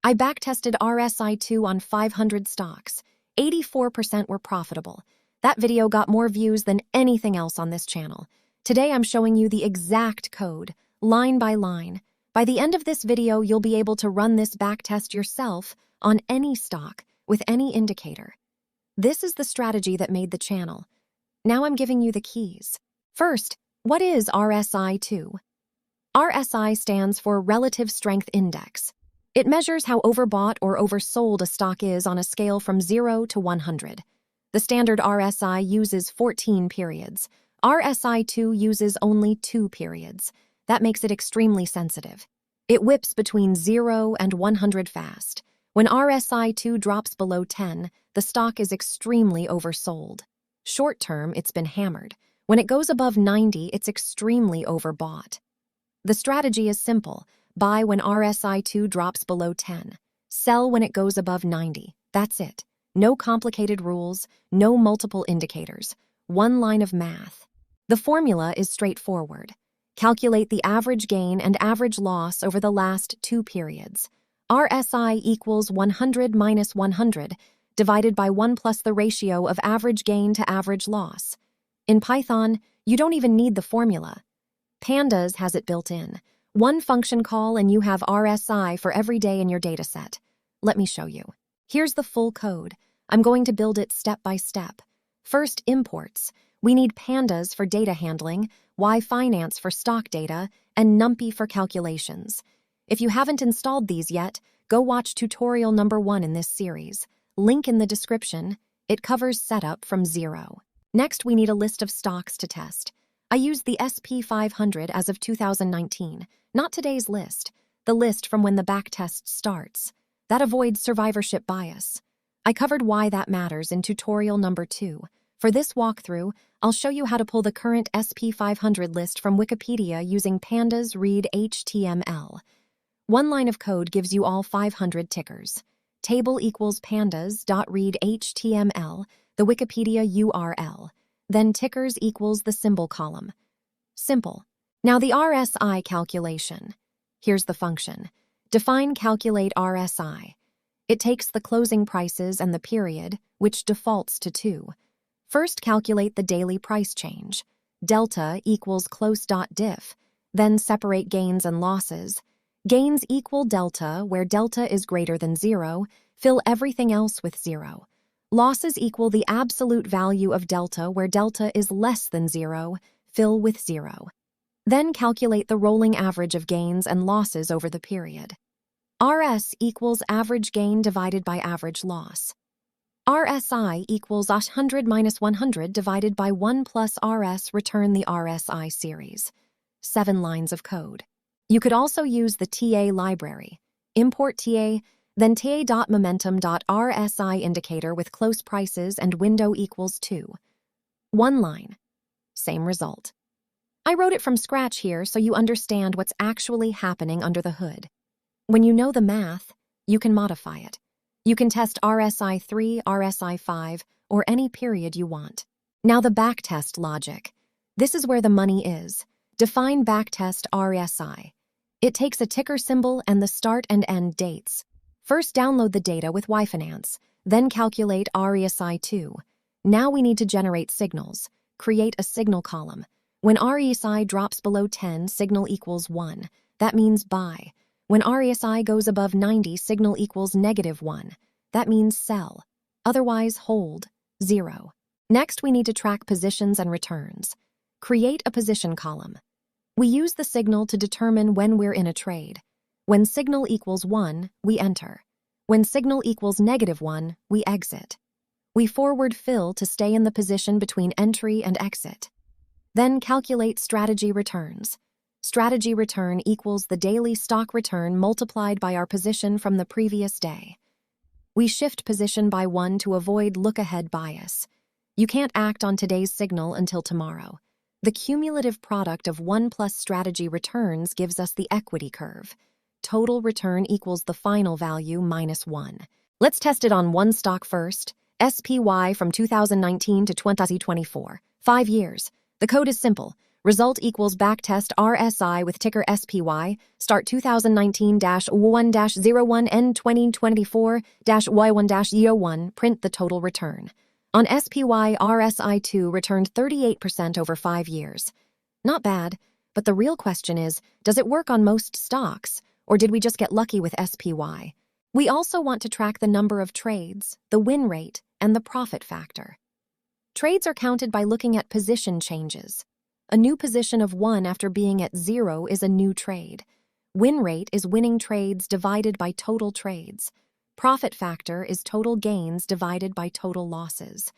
I backtested RSI-2 on 500 stocks. 84% were profitable. That video got more views than anything else on this channel. Today I'm showing you the exact code, line by line. By the end of this video, you'll be able to run this backtest yourself on any stock with any indicator. This is the strategy that made the channel. Now I'm giving you the keys. First, what is RSI-2? RSI stands for Relative Strength Index. It measures how overbought or oversold a stock is on a scale from 0 to 100. The standard RSI uses 14 periods. RSI-2 uses only 2 periods. That makes it extremely sensitive. It whips between 0 and 100 fast. When RSI-2 drops below 10, the stock is extremely oversold. Short term, it's been hammered. When it goes above 90, it's extremely overbought. The strategy is simple. Buy when RSI-2 drops below 10. Sell when it goes above 90. That's it. No complicated rules, no multiple indicators. One line of math. The formula is straightforward. Calculate the average gain and average loss over the last 2 periods. RSI equals 100 minus 100, divided by 1 plus the ratio of average gain to average loss. In Python, you don't even need the formula. Pandas has it built in. One function call and you have RSI for every day in your dataset. Let me show you. Here's the full code. I'm going to build it step by step. First, imports. We need pandas for data handling, yfinance for stock data, and numpy for calculations. If you haven't installed these yet, go watch tutorial number 1 in this series. Link in the description. It covers setup from 0. Next, we need a list of stocks to test. I used the SP 500 as of 2019, not today's list, the list from when the backtest starts. That avoids survivorship bias. I covered why that matters in tutorial number 2. For this walkthrough, I'll show you how to pull the current SP 500 list from Wikipedia using pandas read HTML. One line of code gives you all 500 tickers. Table equals pandas.read HTML, the Wikipedia URL. Then tickers equals the symbol column. Simple. Now the RSI calculation. Here's the function. Define calculate RSI. It takes the closing prices and the period, which defaults to 2. First calculate the daily price change. Delta equals close.diff. Then separate gains and losses. Gains equal delta, where delta is greater than 0. Fill everything else with 0. Losses equal the absolute value of delta, where delta is less than 0. Fill with 0. Then calculate the rolling average of gains and losses over the period. RS equals average gain divided by average loss. RSI equals 100 minus 100 divided by 1 plus RS. Return the RSI series. 7 lines of code. You could also use the TA library. Import TA, then ta.momentum.rsi indicator with close prices and window equals 2. 1 line. Same result. I wrote it from scratch here so you understand what's actually happening under the hood. When you know the math, you can modify it. You can test RSI-3, RSI-5, or any period you want. Now the backtest logic. This is where the money is. Define backtest RSI. It takes a ticker symbol and the start and end dates. First download the data with yfinance, then calculate RSI-2. Now we need to generate signals. Create a signal column. When RSI drops below 10, signal equals 1. That means buy. When RSI goes above 90, signal equals -1. That means sell. Otherwise, hold. 0. Next, we need to track positions and returns. Create a position column. We use the signal to determine when we're in a trade. When signal equals 1, we enter. When signal equals -1, we exit. We forward fill to stay in the position between entry and exit. Then calculate strategy returns. Strategy return equals the daily stock return multiplied by our position from the previous day. We shift position by 1 to avoid look-ahead bias. You can't act on today's signal until tomorrow. The cumulative product of 1 plus strategy returns gives us the equity curve. Total return equals the final value minus 1. Let's test it on one stock first. SPY from 2019 to 2024. 5 years. The code is simple. Result equals backtest RSI with ticker SPY, start 2019-1-01 end 2024-Y1-01, print the total return. On SPY, RSI-2 returned 38% over 5 years. Not bad, but the real question is, does it work on most stocks, or did we just get lucky with SPY? We also want to track the number of trades, the win rate, and the profit factor. Trades are counted by looking at position changes. A new position of 1 after being at 0 is a new trade. Win rate is winning trades divided by total trades. Profit factor is total gains divided by total losses.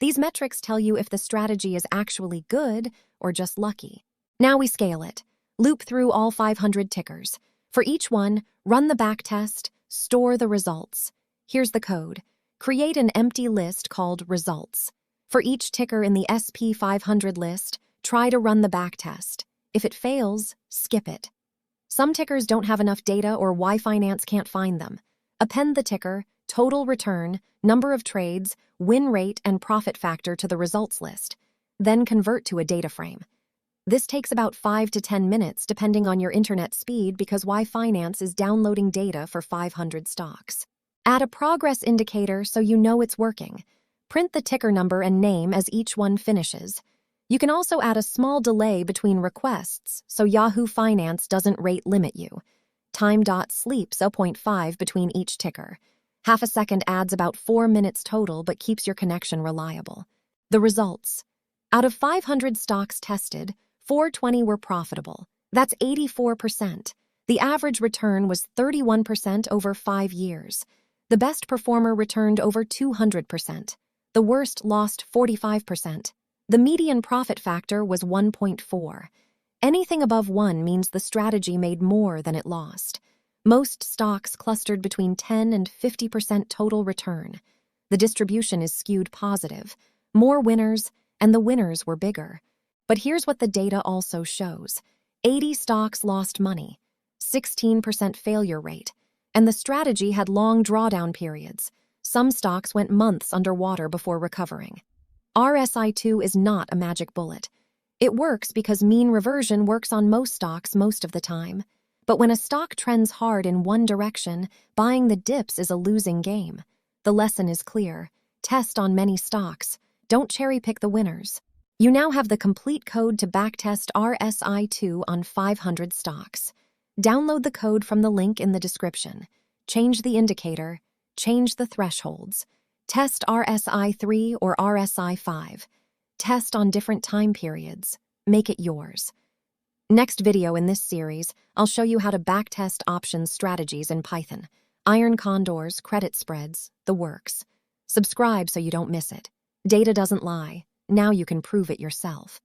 These metrics tell you if the strategy is actually good or just lucky. Now we scale it. Loop through all 500 tickers. For each one, run the backtest, store the results. Here's the code. Create an empty list called results. For each ticker in the SP 500 list, try to run the backtest. If it fails, skip it. Some tickers don't have enough data or Y-Finance can't find them. Append the ticker, total return, number of trades, win rate, and profit factor to the results list. Then convert to a data frame. This takes about 5 to 10 minutes depending on your internet speed because Y-Finance is downloading data for 500 stocks. Add a progress indicator so you know it's working. Print the ticker number and name as each one finishes. You can also add a small delay between requests so Yahoo Finance doesn't rate limit you. Time.sleep 0.5 between each ticker. Half a second adds about 4 minutes total but keeps your connection reliable. The results. Out of 500 stocks tested, 420 were profitable. That's 84%. The average return was 31% over 5 years. The best performer returned over 200%. The worst lost 45%. The median profit factor was 1.4. Anything above 1 means the strategy made more than it lost. Most stocks clustered between 10 and 50% total return. The distribution is skewed positive. More winners, and the winners were bigger. But here's what the data also shows. 80 stocks lost money, 16% failure rate, and the strategy had long drawdown periods. Some stocks went months underwater before recovering. RSI-2 is not a magic bullet. It works because mean reversion works on most stocks most of the time. But when a stock trends hard in one direction, buying the dips is a losing game. The lesson is clear. Test on many stocks. Don't cherry-pick the winners. You now have the complete code to backtest RSI-2 on 500 stocks. Download the code from the link in the description. Change the indicator. Change the thresholds. Test RSI-3 or RSI-5. Test on different time periods. Make it yours. Next video in this series, I'll show you how to backtest options strategies in Python. Iron condors, credit spreads, the works. Subscribe so you don't miss it. Data doesn't lie. Now you can prove it yourself.